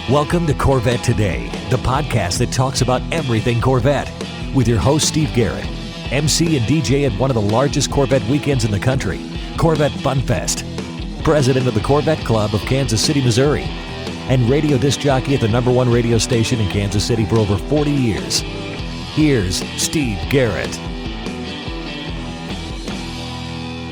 Welcome to Corvette Today, the podcast that talks about everything Corvette, with your host Steve Garrett, MC and DJ at one of the largest Corvette weekends in the country, Corvette Fun Fest, president of the Corvette Club of Kansas City, Missouri, and radio disc jockey at the #1 radio station in Kansas City for over 40 years. Here's Steve Garrett.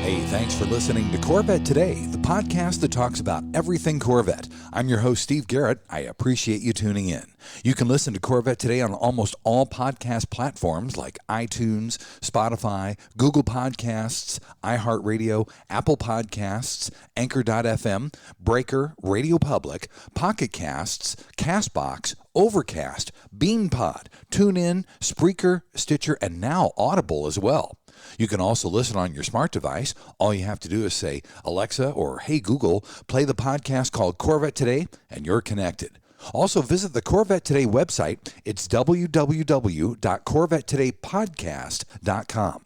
Hey, thanks for listening to Corvette Today, the podcast that talks about everything Corvette. I'm your host, Steve Garrett. I appreciate you tuning in. You can listen to Corvette Today on almost all podcast platforms like iTunes, Spotify, Google Podcasts, iHeartRadio, Apple Podcasts, Anchor.fm, Breaker, Radio Public, Pocket Casts, CastBox, Overcast, BeanPod, TuneIn, Spreaker, Stitcher, and now Audible as well. You can also listen on your smart device. All you have to do is say, Alexa or Hey Google, play the podcast called Corvette Today, and you're connected. Also, visit the Corvette Today website. It's www.corvettetodaypodcast.com.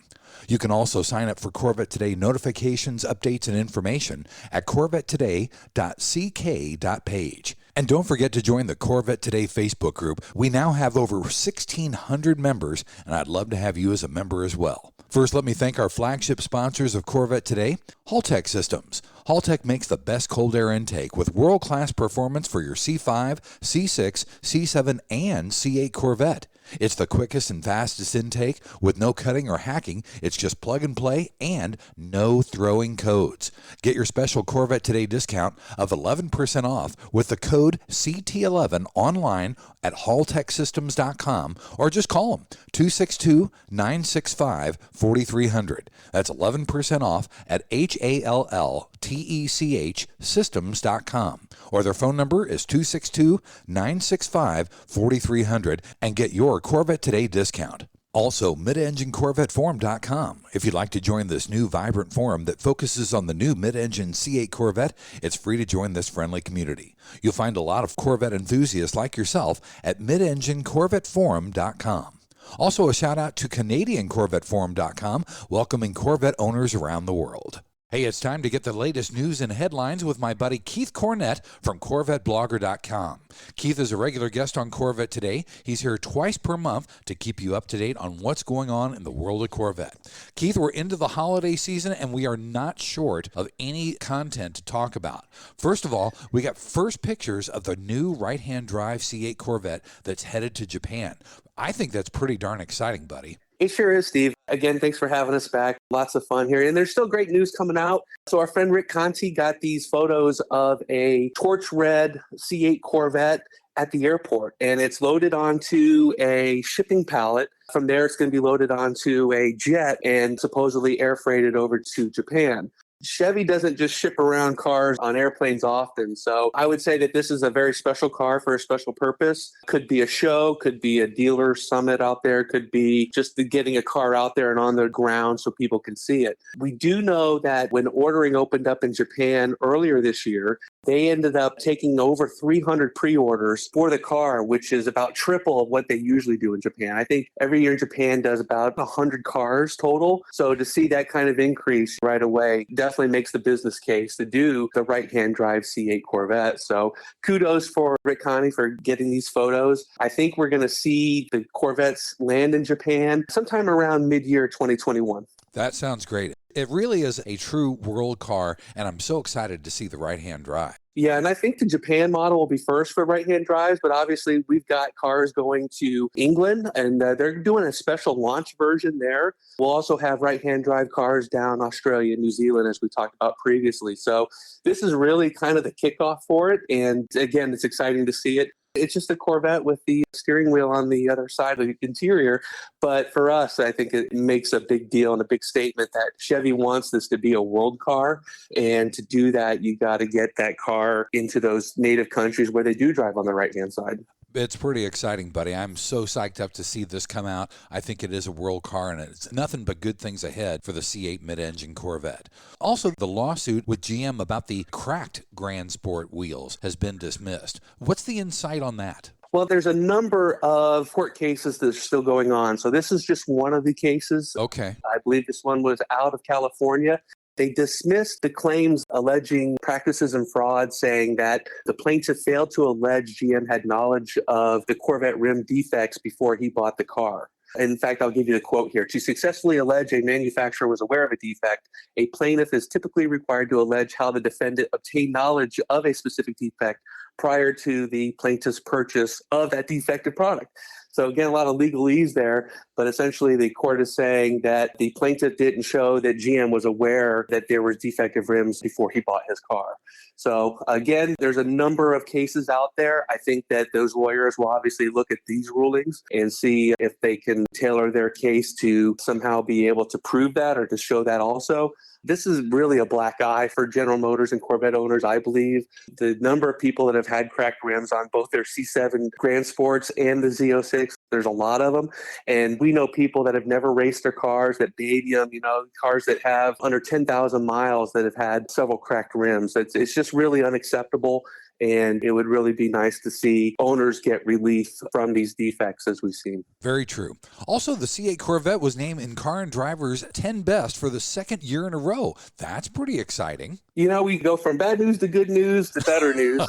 You can also sign up for Corvette Today notifications, updates, and information at corvettoday.ck.page. And don't forget to join the Corvette Today Facebook group. We now have over 1,600 members, and I'd love to have you as a member as well. First, let me thank our flagship sponsors of Corvette Today, Haltech Systems. Haltech makes the best cold air intake with world-class performance for your C5, C6, C7, and C8 Corvette. It's the quickest and fastest intake with no cutting or hacking. It's just plug and play and no throwing codes. Get your special Corvette Today discount of 11% off with the code CT11 online at haltechsystems.com or just call them 262-965-4300. That's 11% off at HALLTECH systems.com. Or their phone number is 262-965-4300 and get your Corvette Today discount. Also, midenginecorvetteforum.com. If you'd like to join this new vibrant forum that focuses on the new mid-engine C8 Corvette, it's free to join this friendly community. You'll find a lot of Corvette enthusiasts like yourself at midenginecorvetteforum.com. Also, a shout out to CanadianCorvetteForum.com, welcoming Corvette owners around the world. Hey, it's time to get the latest news and headlines with my buddy Keith Cornett from CorvetteBlogger.com. Keith is a regular guest on Corvette Today. He's here twice per month to keep you up to date on what's going on in the world of Corvette. Keith, we're into the holiday season, and we are not short of any content to talk about. First of all, we got first pictures of the new right-hand drive C8 Corvette that's headed to Japan. I think that's pretty darn exciting, buddy. It sure is, Steve. Again, thanks for having us back. Lots of fun here. And there's still great news coming out. So our friend Rick Conti got these photos of a torch red C8 Corvette at the airport. And it's loaded onto a shipping pallet. From there, it's going to be loaded onto a jet and supposedly air freighted over to Japan. Chevy doesn't just ship around cars on airplanes often. So I would say that this is a very special car for a special purpose. Could be a show, could be a dealer summit out there, could be just getting a car out there and on the ground so people can see it. We do know that when ordering opened up in Japan earlier this year, they ended up taking over 300 pre-orders for the car, which is about triple of what they usually do in Japan. I think every year Japan does about 100 cars total. So to see that kind of increase right away definitely makes the business case to do the right-hand drive C8 Corvette. So kudos for Rick Conti for getting these photos. I think we're going to see the Corvettes land in Japan sometime around mid-year 2021. That sounds great. It really is a true world car, and I'm so excited to see the right-hand drive. Yeah, and I think the Japan model will be first for right-hand drives, but obviously we've got cars going to England, and they're doing a special launch version there. We'll also have right-hand drive cars down Australia and New Zealand, as we talked about previously. So this is really kind of the kickoff for it, and again, it's exciting to see it. It's just a Corvette with the steering wheel on the other side of the interior. But for us, I think it makes a big deal and a big statement that Chevy wants this to be a world car. And to do that, you got to get that car into those native countries where they do drive on the right-hand side. It's pretty exciting, buddy. I'm so psyched up to see this come out. I think it is a world car, and it's nothing but good things ahead for the C8 mid-engine Corvette. Also, the lawsuit with GM about the cracked Grand Sport wheels has been dismissed. What's the insight on that? Well, there's a number of court cases that are still going on. So this is just one of the cases. Okay. I believe this one was out of California. They dismissed the claims alleging practices and fraud, saying that the plaintiff failed to allege GM had knowledge of the Corvette rim defects before he bought the car. In fact, I'll give you the quote here. To successfully allege a manufacturer was aware of a defect, a plaintiff is typically required to allege how the defendant obtained knowledge of a specific defect prior to the plaintiff's purchase of that defective product. So again, a lot of legalese there, but essentially the court is saying that the plaintiff didn't show that GM was aware that there were defective rims before he bought his car. So again, there's a number of cases out there. I think that those lawyers will obviously look at these rulings and see if they can tailor their case to somehow be able to prove that or to show that also. This is really a black eye for General Motors and Corvette owners, I believe. The number of people that have had cracked rims on both their C7 Grand Sports and the Z06, there's a lot of them. And we know people that have never raced their cars, that baby them, cars that have under 10,000 miles that have had several cracked rims. It's just really unacceptable. And it would really be nice to see owners get relief from these defects as we've seen. Very true. Also, the C8 Corvette was named in Car and Driver's 10 Best for the second year in a row. That's pretty exciting. We go from bad news to good news to better news,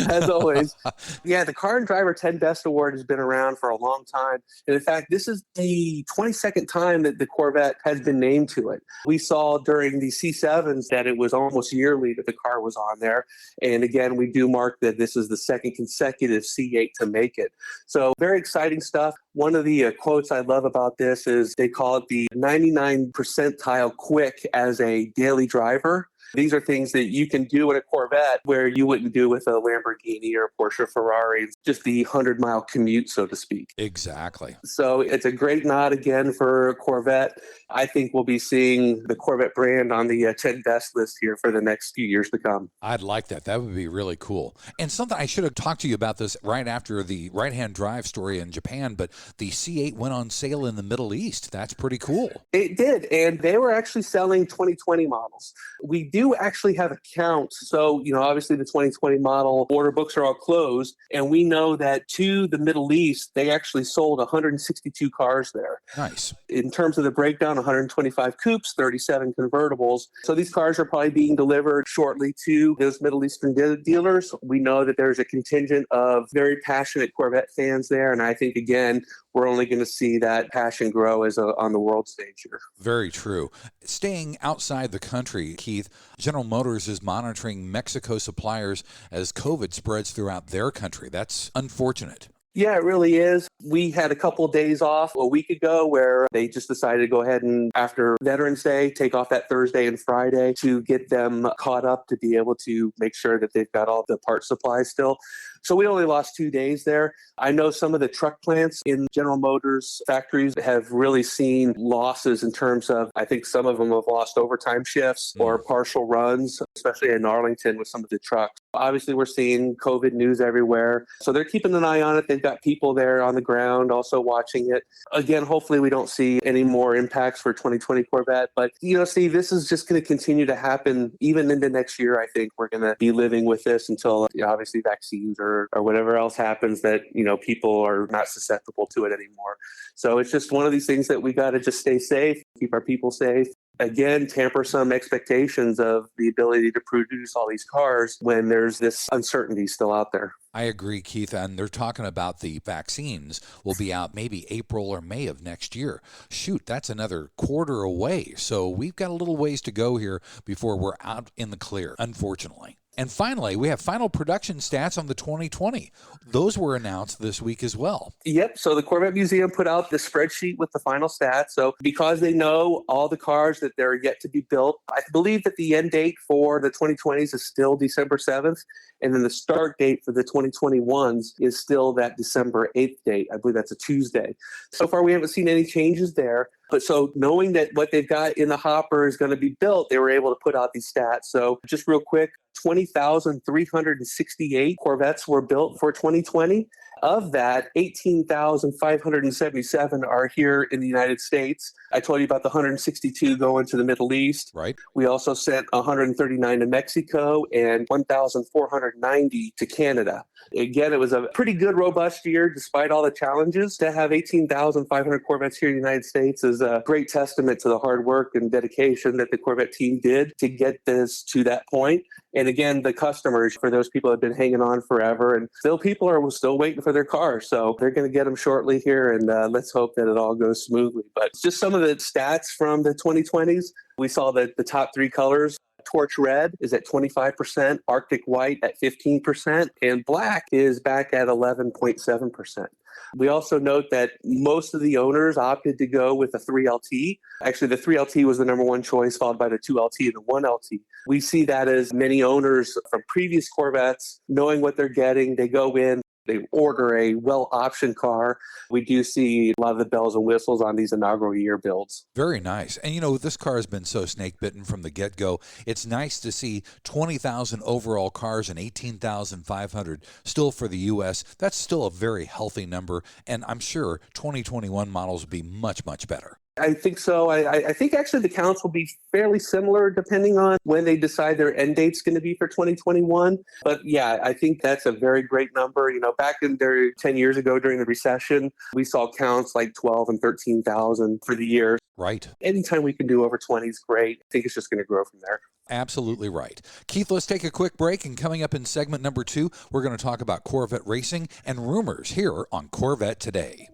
as always. Yeah, the Car and Driver 10 Best Award has been around for a long time. And in fact, this is the 22nd time that the Corvette has been named to it. We saw during the C7s that it was almost yearly that the car was on there. And again, we do mark that this is the second consecutive C8 to make it. So very exciting stuff. One of the quotes I love about this is they call it the 99 percentile quick as a daily driver. These are things that you can do in a Corvette where you wouldn't do with a Lamborghini or a Porsche Ferrari. It's just the 100-mile commute, so to speak. Exactly. So it's a great nod again for Corvette. I think we'll be seeing the Corvette brand on the 10 best list here for the next few years to come. I'd like that. That would be really cool. And something I should have talked to you about this right after the right-hand drive story in Japan, but the C8 went on sale in the Middle East. That's pretty cool. It did, and they were actually selling 2020 models. We do actually have a count. So, obviously the 2020 model order books are all closed. And we know that to the Middle East, they actually sold 162 cars there. Nice. In terms of the breakdown, 125 coupes, 37 convertibles. So these cars are probably being delivered shortly to those Middle Eastern dealers. We know that there's a contingent of very passionate Corvette fans there. And I think, again, we're only going to see that passion grow on the world stage here. Very true. Staying outside the country, Keith, General Motors is monitoring Mexico suppliers as COVID spreads throughout their country. That's unfortunate. Yeah, it really is. We had a couple of days off a week ago where they just decided to go ahead and, after Veterans Day, take off that Thursday and Friday to get them caught up to be able to make sure that they've got all the part supplies still. So we only lost 2 days there. I know some of the truck plants in General Motors factories have really seen losses in terms of, I think some of them have lost overtime shifts or partial runs, especially in Arlington with some of the trucks. Obviously, we're seeing COVID news everywhere. So they're keeping an eye on it. They've got people there on the ground also watching it. Again, hopefully we don't see any more impacts for 2020 Corvette. But, Steve, this is just going to continue to happen even into next year. I think we're going to be living with this until obviously vaccines or whatever else happens that, people are not susceptible to it anymore. So it's just one of these things that we got to just stay safe, keep our people safe. Again, tamper some expectations of the ability to produce all these cars when there's this uncertainty still out there. I agree, Keith, and they're talking about the vaccines will be out maybe April or May of next year. Shoot, that's another quarter away. So we've got a little ways to go here before we're out in the clear, unfortunately. And finally, we have final production stats on the 2020. Those were announced this week as well. Yep. So the Corvette Museum put out the spreadsheet with the final stats. So because they know all the cars that they're yet to be built, I believe that the end date for the 2020s is still December 7th. And then the start date for the 2021s is still that December 8th date. I believe that's a Tuesday. So far, we haven't seen any changes there. But so knowing that what they've got in the hopper is going to be built, they were able to put out these stats. So just real quick, 20,368 Corvettes were built for 2020. Of that, 18,577 are here in the United States. I told you about the 162 going to the Middle East. Right. We also sent 139 to Mexico and 1,490 to Canada. Again, it was a pretty good, robust year despite all the challenges. To have 18,500 Corvettes here in the United States is a great testament to the hard work and dedication that the Corvette team did to get this to that point. And again, the customers, for those people that have been hanging on forever, and still people are still waiting for their cars. So they're going to get them shortly here, and let's hope that it all goes smoothly. But just some of the stats from the 2020s. We saw that the top three colors, torch red is at 25%, Arctic white at 15%, and black is back at 11.7%. We also note that most of the owners opted to go with the 3LT. Actually, the 3LT was the number one choice, followed by the 2LT and the 1LT. We see that as many owners from previous Corvettes, knowing what they're getting, they go in, they order a well-optioned car. We do see a lot of the bells and whistles on these inaugural year builds. Very nice. And, you know, this car has been so snake-bitten from the get-go. It's nice to see 20,000 overall cars and 18,500 still for the U.S. That's still a very healthy number, and I'm sure 2021 models will be much, much better. I think so. I think actually the counts will be fairly similar depending on when they decide their end date's going to be for 2021. But yeah, I think that's a very great number. You know, back in there 10 years ago during the recession, we saw counts like 12 and 13,000 for the year. Right. Anytime we can do over 20 is great. I think it's just going to grow from there. Absolutely right. Keith, let's take a quick break, and coming up in segment number 2, we're going to talk about Corvette racing and rumors here on Corvette Today.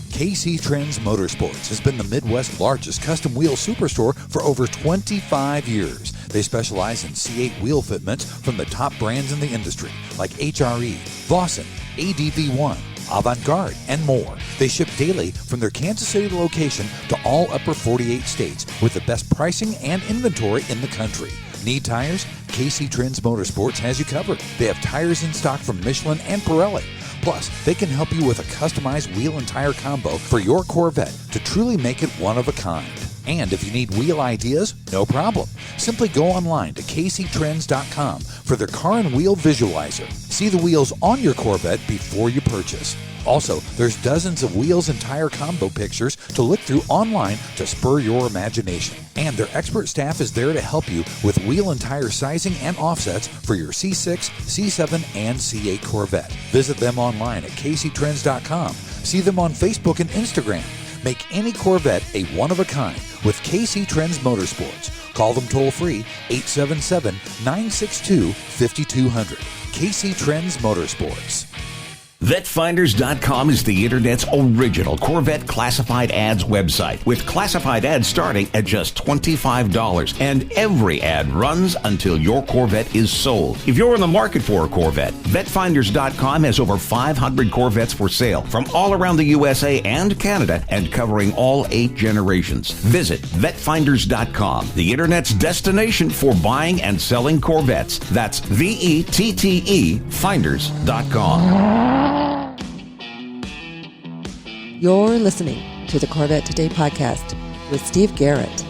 KC Trends Motorsports has been the Midwest's largest custom wheel superstore for over 25 years. They specialize in C8 wheel fitments from the top brands in the industry, like HRE, Vossen, ADV1, Avant-Garde, and more. They ship daily from their Kansas City location to all upper 48 states with the best pricing and inventory in the country. Need tires? KC Trends Motorsports has you covered. They have tires in stock from Michelin and Pirelli. Plus, they can help you with a customized wheel and tire combo for your Corvette to truly make it one of a kind. And if you need wheel ideas, no problem. Simply go online to kctrends.com for their car and wheel visualizer. See the wheels on your Corvette before you purchase. Also, there's dozens of wheels and tire combo pictures to look through online to spur your imagination. And their expert staff is there to help you with wheel and tire sizing and offsets for your C6, C7, and C8 Corvette. Visit them online at kctrends.com. See them on Facebook and Instagram. Make any Corvette a one-of-a-kind with KC Trends Motorsports. Call them toll-free, 877-962-5200. KC Trends Motorsports. VetteFinders.com is the Internet's original Corvette classified ads website, with classified ads starting at just $25. And every ad runs until your Corvette is sold. If you're in the market for a Corvette, VetteFinders.com has over 500 Corvettes for sale from all around the USA and Canada, and covering all 8 generations. Visit VetteFinders.com, the Internet's destination for buying and selling Corvettes. That's VETTE Finders.com. You're listening to the Corvette Today podcast with Steve Garrett.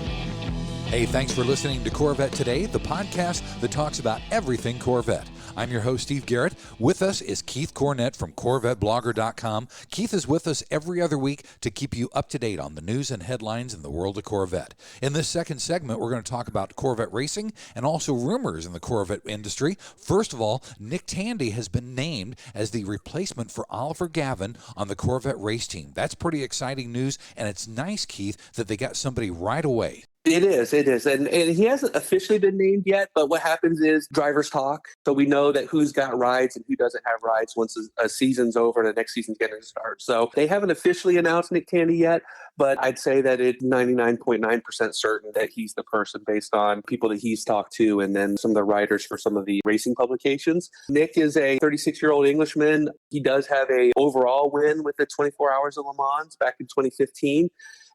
Hey, thanks for listening to Corvette Today, the podcast that talks about everything Corvette. I'm your host, Steve Garrett. With us is Keith Cornett from CorvetteBlogger.com. Keith is with us every other week to keep you up to date on the news and headlines in the world of Corvette. In this second segment, we're going to talk about Corvette racing and also rumors in the Corvette industry. First of all, Nick Tandy has been named as the replacement for Oliver Gavin on the Corvette race team. That's pretty exciting news, and it's nice, Keith, that they got somebody right away. It is. And he hasn't officially been named yet, but what happens is drivers talk. So we know that who's got rides and who doesn't have rides once a season's over and the next season's going to start. So they haven't officially announced Nick Tandy yet, but I'd say that it's 99.9% certain that he's the person based on people that he's talked to and then some of the writers for some of the racing publications. Nick is a 36-year-old Englishman. He does have a overall win with the 24 Hours of Le Mans back in 2015.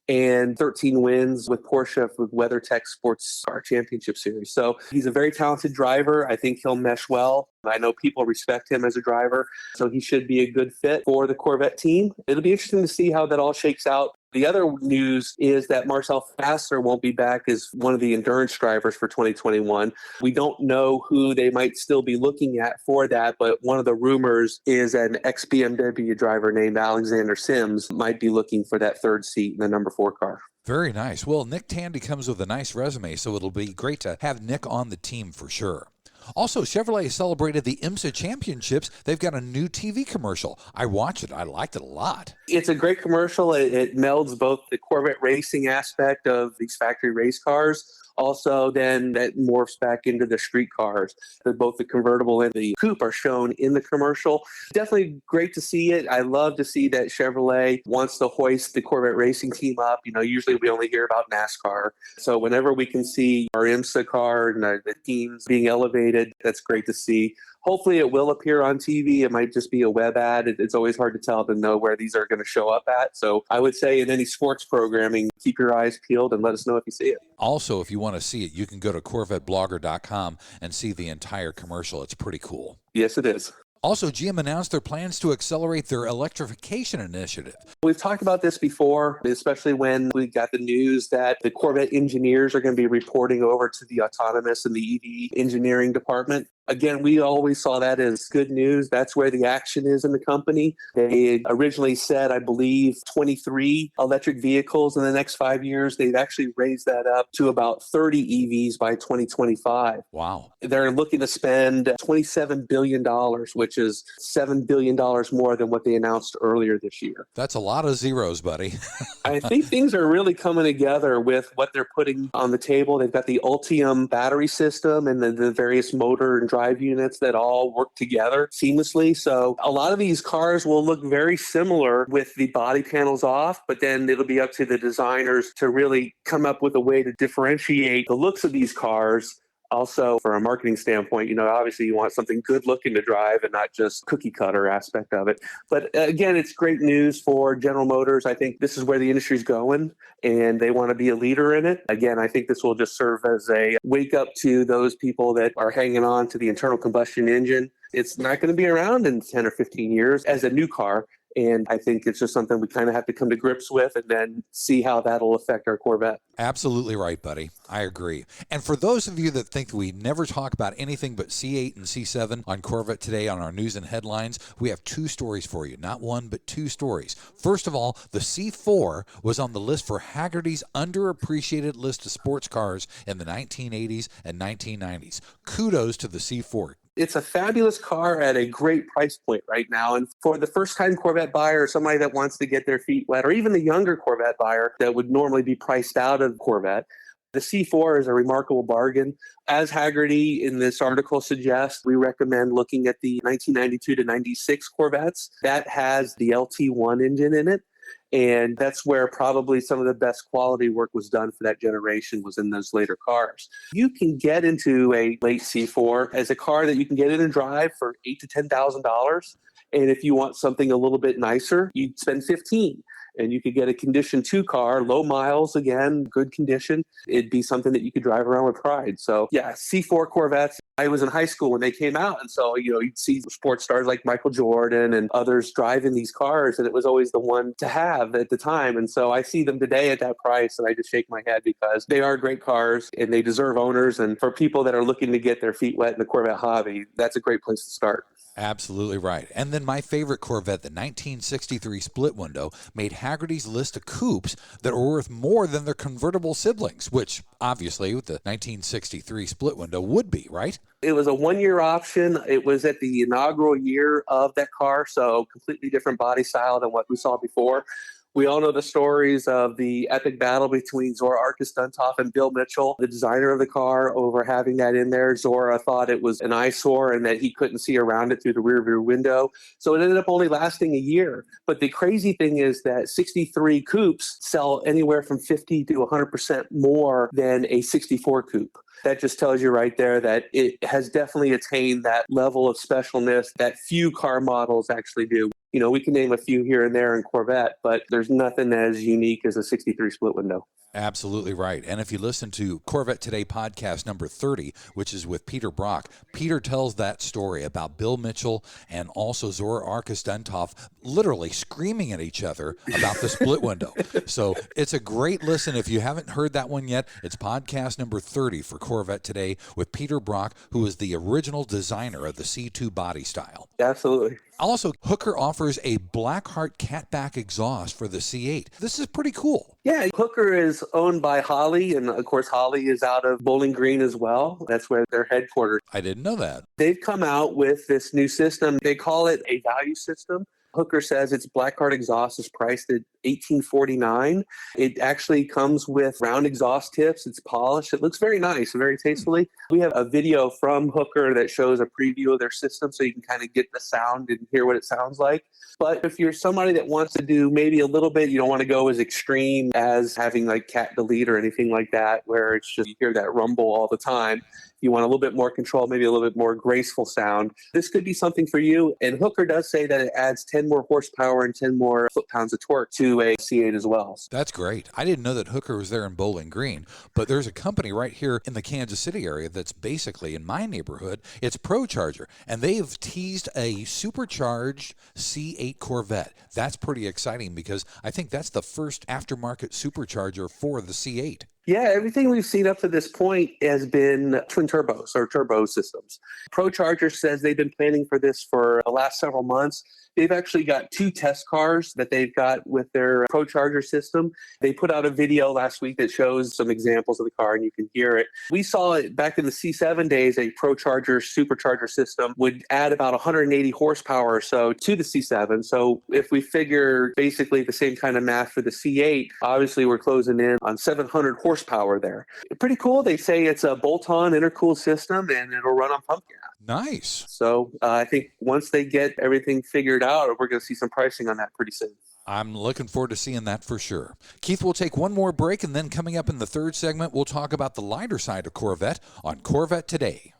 And 13 wins with Porsche with WeatherTech Sports Car Championship Series. So he's a very talented driver. I think he'll mesh well I know people respect him as a driver, so he should be a good fit for the Corvette team. It'll be interesting to see how that all shakes out. The other news is that Marcel Fassler won't be back as one of the endurance drivers for 2021. We don't know who they might still be looking at for that, but one of the rumors is an ex-BMW driver named Alexander Sims might be looking for that third seat in the number 4 car. Very nice. Well, Nick Tandy comes with a nice resume, so it'll be great to have Nick on the team for sure. Also, Chevrolet celebrated the IMSA championships. They've got a new TV commercial. I watched it. I liked it a lot. It's a great commercial. It melds both the Corvette racing aspect of these factory race cars. Also, then that morphs back into the street cars. Both the convertible and the coupe are shown in the commercial. Definitely great to see it. I love to see that Chevrolet wants to hoist the Corvette racing team up. Usually we only hear about NASCAR. So whenever we can see our IMSA car and the teams being elevated, that's great to see. Hopefully it will appear on TV. It might just be a web ad. It's always hard to know where these are going to show up at. So I would say in any sports programming, keep your eyes peeled and let us know if you see it. Also, if you want to see it, you can go to CorvetteBlogger.com and see the entire commercial. It's pretty cool. Yes, it is. Also, GM announced their plans to accelerate their electrification initiative. We've talked about this before, especially when we got the news that the Corvette engineers are going to be reporting over to the autonomous and the EV engineering department. Again, we always saw that as good news. That's where the action is in the company. They originally said, I believe, 23 electric vehicles in the next 5 years. They've actually raised that up to about 30 EVs by 2025. Wow. They're looking to spend $27 billion, which is $7 billion more than what they announced earlier this year. That's a lot of zeros, buddy. I think things are really coming together with what they're putting on the table. They've got the Ultium battery system and the various motor and drive units that all work together seamlessly. So a lot of these cars will look very similar with the body panels off, but then it'll be up to the designers to really come up with a way to differentiate the looks of these cars. Also, from a marketing standpoint, obviously you want something good looking to drive and not just cookie cutter aspect of it. But again, it's great news for General Motors. I think this is where the industry's going and they want to be a leader in it. Again, I think this will just serve as a wake up to those people that are hanging on to the internal combustion engine. It's not going to be around in 10 or 15 years as a new car. And I think it's just something we kind of have to come to grips with and then see how that'll affect our Corvette. Absolutely right, buddy. I agree. And for those of you that think we never talk about anything but C8 and C7 on Corvette Today on our news and headlines, we have 2 stories for you. Not one, but 2 stories. First of all, the C4 was on the list for Hagerty's underappreciated list of sports cars in the 1980s and 1990s. Kudos to the C4. It's a fabulous car at a great price point right now. And for the first-time Corvette buyer, somebody that wants to get their feet wet, or even the younger Corvette buyer that would normally be priced out of Corvette, the C4 is a remarkable bargain. As Hagerty in this article suggests, we recommend looking at the 1992 to 96 Corvettes. That has the LT1 engine in it. And that's where probably some of the best quality work was done for that generation was in those later cars. You can get into a late C4 as a car that you can get in and drive for $8,000 to $10,000. And if you want something a little bit nicer, you'd spend $15,000. And you could get a Condition 2 car, low miles, again, good condition. It'd be something that you could drive around with pride. So, yeah, C4 Corvettes. I was in high school when they came out. And so, you'd see sports stars like Michael Jordan and others driving these cars. And it was always the one to have at the time. And so I see them today at that price. And I just shake my head because they are great cars and they deserve owners. And for people that are looking to get their feet wet in the Corvette hobby, that's a great place to start. Absolutely right. And then my favorite Corvette, the 1963 split window, made Hagerty's list of coupes that are worth more than their convertible siblings, which obviously with the 1963 split window would be, right? It was a 1-year option. It was at the inaugural year of that car, so completely different body style than what we saw before. We all know the stories of the epic battle between Zora Arkus Duntov and Bill Mitchell, the designer of the car, over having that in there. Zora thought it was an eyesore and that he couldn't see around it through the rear view window. So it ended up only lasting a year. But the crazy thing is that 63 coupes sell anywhere from 50 to 100% more than a 64 coupe. That just tells you right there that it has definitely attained that level of specialness that few car models actually do. We can name a few here and there in Corvette, but there's nothing as unique as a 63 split window. Absolutely right. And if you listen to Corvette Today podcast number 30, which is with Peter Brock, Peter tells that story about Bill Mitchell and also Zora Arkus-Duntov literally screaming at each other about the split window. So it's a great listen. If you haven't heard that one yet, it's podcast number 30 for Corvette Today with Peter Brock, who is the original designer of the C2 body style. Absolutely. Also, Hooker offers a Blackheart catback exhaust for the C8. This is pretty cool. Yeah, Hooker is owned by Holley, and of course Holley is out of Bowling Green as well. That's where they're headquartered. I didn't know that. They've come out with this new system. They call it a value system. Hooker says its Blackheart exhaust is priced at $1849. It actually comes with round exhaust tips. It's polished. It looks very nice, very tastefully. We have a video from Hooker that shows a preview of their system so you can kind of get the sound and hear what it sounds like. But if you're somebody that wants to do maybe a little bit, you don't want to go as extreme as having like cat delete or anything like that, where it's just you hear that rumble all the time. You want a little bit more control, maybe a little bit more graceful sound. This could be something for you. And Hooker does say that it adds 10 more horsepower and 10 more foot-pounds of torque to a C8 as well. That's great. I didn't know that Hooker was there in Bowling Green, but there's a company right here in the Kansas City area that's basically in my neighborhood. It's Procharger, and they've teased a supercharged C8 Corvette. That's pretty exciting because I think that's the first aftermarket supercharger for the C8. Yeah, everything we've seen up to this point has been twin turbos or turbo systems. Procharger says they've been planning for this for the last several months. They've actually got 2 test cars that they've got with their Procharger system. They put out a video last week that shows some examples of the car, and you can hear it. We saw it back in the C7 days. A Procharger supercharger system would add about 180 horsepower or so to the C7. So if we figure basically the same kind of math for the C8, obviously we're closing in on 700 horsepower there. Pretty cool. They say it's a bolt-on intercooled system, and it'll run on pump gas. Nice. So I think once they get everything figured out, we're going to see some pricing on that pretty soon. I'm looking forward to seeing that for sure. Keith, we'll take one more break, and then coming up in the third segment, we'll talk about the lighter side of Corvette on Corvette Today.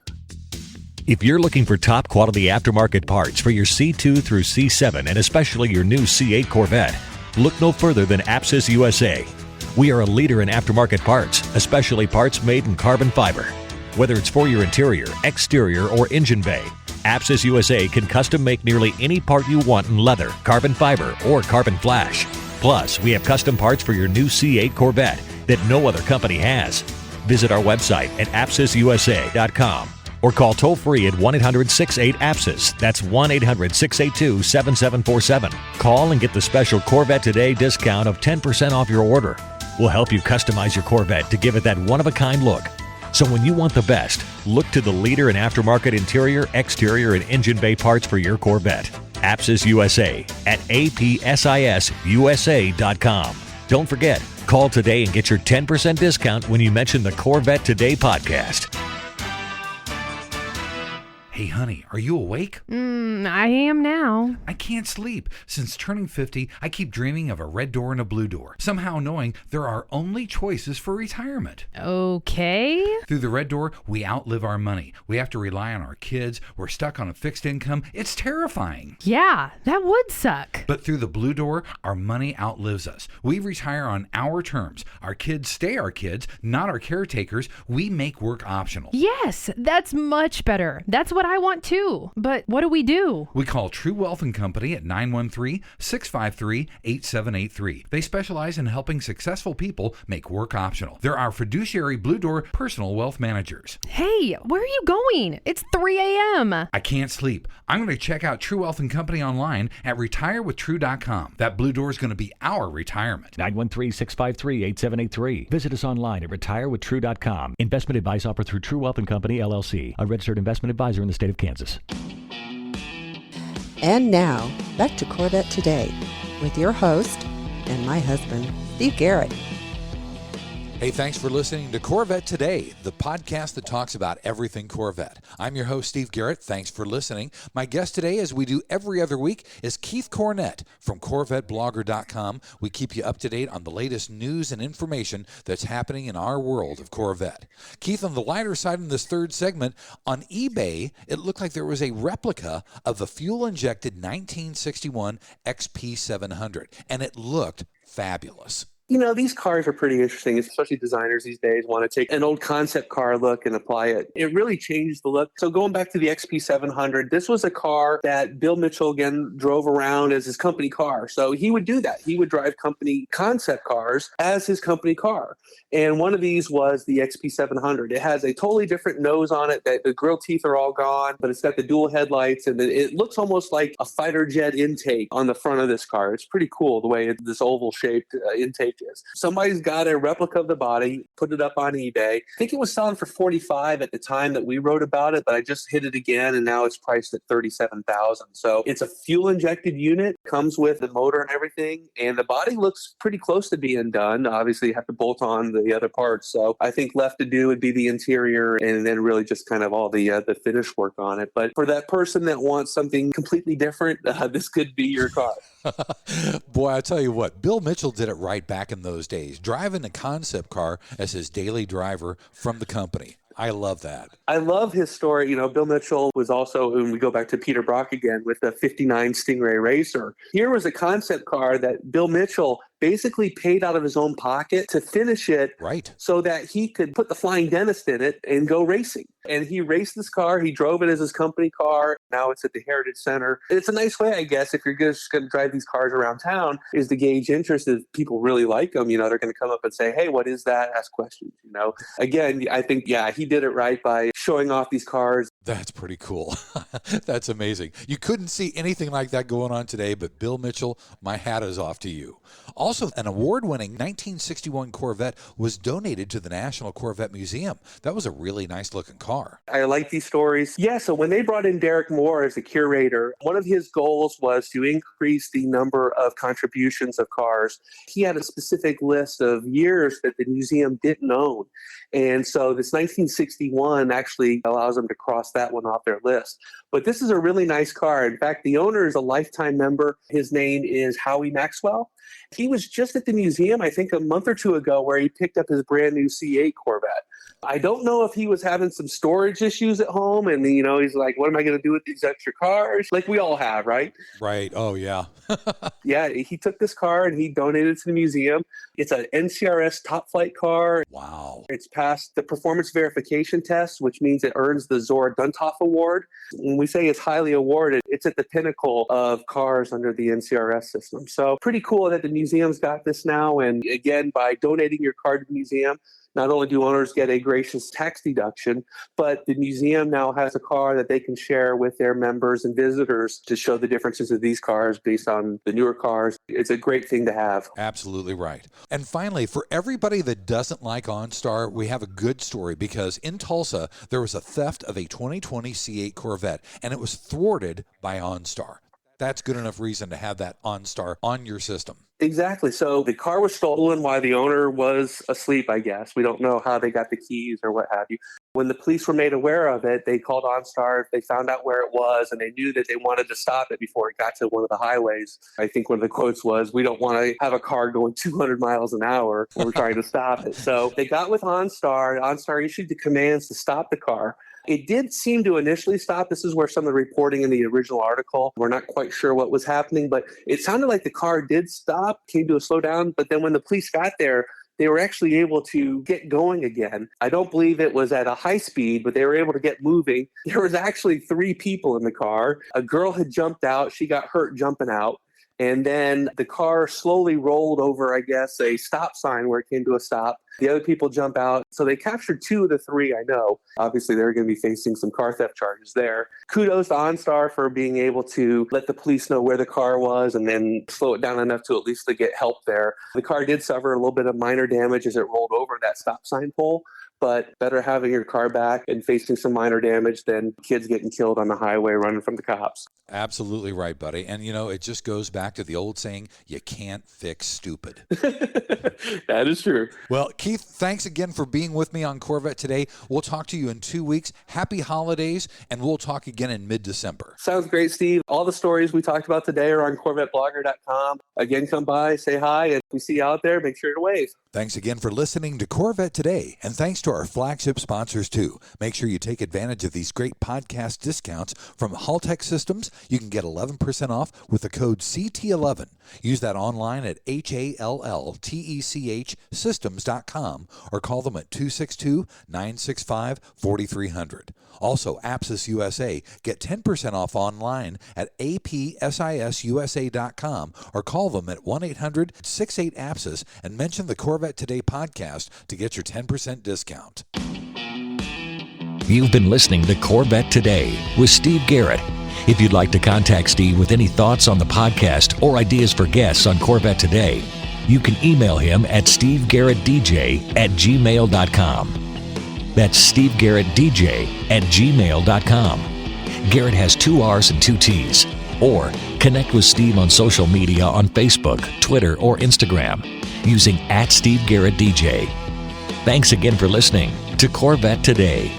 If you're looking for top quality aftermarket parts for your C2 through C7 and especially your new C8 Corvette, look no further than APSIS USA. We are a leader in aftermarket parts, especially parts made in carbon fiber. Whether it's for your interior, exterior, or engine bay, APSIS USA can custom make nearly any part you want in leather, carbon fiber, or carbon flash. Plus, we have custom parts for your new C8 Corvette that no other company has. Visit our website at apsisusa.com or call toll-free at 1-800-68-APSIS. That's 1-800-682-7747. Call and get the special Corvette Today discount of 10% off your order. We'll help you customize your Corvette to give it that one-of-a-kind look. So when you want the best, look to the leader in aftermarket interior, exterior, and engine bay parts for your Corvette. APSIS USA at apsisusa.com. Don't forget, call today and get your 10% discount when you mention the Corvette Today podcast. Hey, honey, are you awake? I am now. I can't sleep. Since turning 50, I keep dreaming of a red door and a blue door, somehow knowing there are only choices for retirement. Okay. Through the red door, we outlive our money. We have to rely on our kids. We're stuck on a fixed income. It's terrifying. Yeah, that would suck. But through the blue door, our money outlives us. We retire on our terms. Our kids stay our kids, not our caretakers. We make work optional. Yes, that's much better. That's what I want too. But what do we do? We call True Wealth & Company at 913-653-8783. They specialize in helping successful people make work optional. They're our fiduciary Blue Door personal wealth managers. Hey, where are you going? It's 3 a.m. I can't sleep. I'm going to check out True Wealth & Company online at retirewithtrue.com. That Blue Door is going to be our retirement. 913-653-8783. Visit us online at retirewithtrue.com. Investment advice offered through True Wealth & Company, LLC, a registered investment advisor in the state of Kansas. And now, back to Corvette Today with your host and my husband, Steve Garrett. Hey, thanks for listening to Corvette Today, the podcast that talks about everything Corvette. I'm your host, Steve Garrett. Thanks for listening. My guest today, as we do every other week, is Keith Cornett from CorvetteBlogger.com. We keep you up to date on the latest news and information that's happening in our world of Corvette. Keith, on the lighter side in this third segment, on eBay, it looked like there was a replica of the fuel-injected 1961 XP700, and it looked fabulous. These cars are pretty interesting, especially designers these days want to take an old concept car look and apply it. It really changed the look. So going back to the XP700, this was a car that Bill Mitchell, again, drove around as his company car. So he would do that. He would drive company concept cars as his company car. And one of these was the XP700. It has a totally different nose on it. The grill teeth are all gone, but it's got the dual headlights, and it looks almost like a fighter jet intake on the front of this car. It's pretty cool the way this oval-shaped intake is. Somebody's got a replica of the body, put it up on eBay. I think it was selling for $45 at the time that we wrote about it, but I just hit it again, and now it's priced at $37,000. So it's a fuel-injected unit, comes with the motor and everything, and the body looks pretty close to being done. Obviously, you have to bolt on the other parts. So I think left to do would be the interior and then really just kind of all the finish work on it. But for that person that wants something completely different, this could be your car. Boy, I tell you what, Bill Mitchell did it right back in those days, driving a concept car as his daily driver from the company. I love that. I love his story. Bill Mitchell was also, when we go back to Peter Brock again, with the 59 Stingray Racer. Here was a concept car that Bill Mitchell basically paid out of his own pocket to finish it, right, so that he could put the Flying Dentist in it and go racing. And he raced this car. He drove it as his company car. Now it's at the Heritage Center. It's a nice way, I guess, if you're just going to drive these cars around town, is to gauge interest. If people really like them, they're going to come up and say, hey, what is that? Ask questions, Again, I think, he did it right by showing off these cars. That's pretty cool. That's amazing. You couldn't see anything like that going on today, but Bill Mitchell, my hat is off to you. Also, an award-winning 1961 Corvette was donated to the National Corvette Museum. That was a really nice-looking car. I like these stories. Yeah, so when they brought in Derek Moore as the curator, one of his goals was to increase the number of contributions of cars. He had a specific list of years that the museum didn't own. And so this 1961 actually allows them to cross that one off their list. But this is a really nice car. In fact, the owner is a lifetime member. His name is Howie Maxwell. He was just at the museum, I think, a month or two ago, where he picked up his brand new C8 Corvette. I don't know if he was having some storage issues at home and, he's like, what am I going to do with these extra cars? Like we all have, right? Right. Oh, yeah. Yeah, he took this car and he donated it to the museum. It's an NCRS top flight car. Wow. It's passed the performance verification test, which means it earns the Zora Duntov Award. When we say it's highly awarded, it's at the pinnacle of cars under the NCRS system. So pretty cool that the museum's got this now. And again, by donating your car to the museum, not only do owners get a gracious tax deduction, but the museum now has a car that they can share with their members and visitors to show the differences of these cars based on the newer cars. It's a great thing to have. Absolutely right. And finally, for everybody that doesn't like OnStar, we have a good story, because in Tulsa, there was a theft of a 2020 C8 Corvette, and it was thwarted by OnStar. That's good enough reason to have that OnStar on your system. Exactly. So the car was stolen while the owner was asleep, I guess. We don't know how they got the keys or what have you. When the police were made aware of it, they called OnStar. They found out where it was, and they knew that they wanted to stop it before it got to one of the highways. I think one of the quotes was, we don't want to have a car going 200 miles an hour when we're trying to stop it. So they got with OnStar. OnStar issued the commands to stop the car. It did seem to initially stop. This is where some of the reporting in the original article, we're not quite sure what was happening, but it sounded like the car did stop, came to a slowdown. But then when the police got there, they were actually able to get going again. I don't believe it was at a high speed, but they were able to get moving. There was actually 3 people in the car. A girl had jumped out. She got hurt jumping out. And then the car slowly rolled over, I guess, a stop sign where it came to a stop. The other people jump out. So they captured 2 of the 3, I know. Obviously, they're going to be facing some car theft charges there. Kudos to OnStar for being able to let the police know where the car was and then slow it down enough to at least to get help there. The car did suffer a little bit of minor damage as it rolled over that stop sign pole. But better having your car back and facing some minor damage than kids getting killed on the highway running from the cops. Absolutely right, buddy. And, it just goes back to the old saying, you can't fix stupid. That is true. Well, Keith, thanks again for being with me on Corvette Today. We'll talk to you in 2 weeks. Happy holidays, and we'll talk again in mid-December. Sounds great, Steve. All the stories we talked about today are on CorvetteBlogger.com. Again, come by, say hi, and we see you out there, make sure to wave. Thanks again for listening to Corvette Today, and thanks to our flagship sponsors too. Make sure you take advantage of these great podcast discounts from Haltech Systems. You can get 11% off with the code CT11. Use that online at HALLTECH systems.com or call them at 262-965-4300. Also, Apsis USA. Get 10% off online at APSISUSA.com or call them at 1-800-68-APSIS and mention the Corvette Today podcast to get your 10% discount. You've been listening to Corvette Today with Steve Garrett. If you'd like to contact Steve with any thoughts on the podcast or ideas for guests on Corvette Today, you can email him at stevegarrettdj@gmail.com. That's stevegarrettdj@gmail.com. Garrett has 2 R's and 2 T's. Or connect with Steve on social media on Facebook, Twitter, or Instagram using @SteveGarrettDJ. Thanks again for listening to Corvette Today.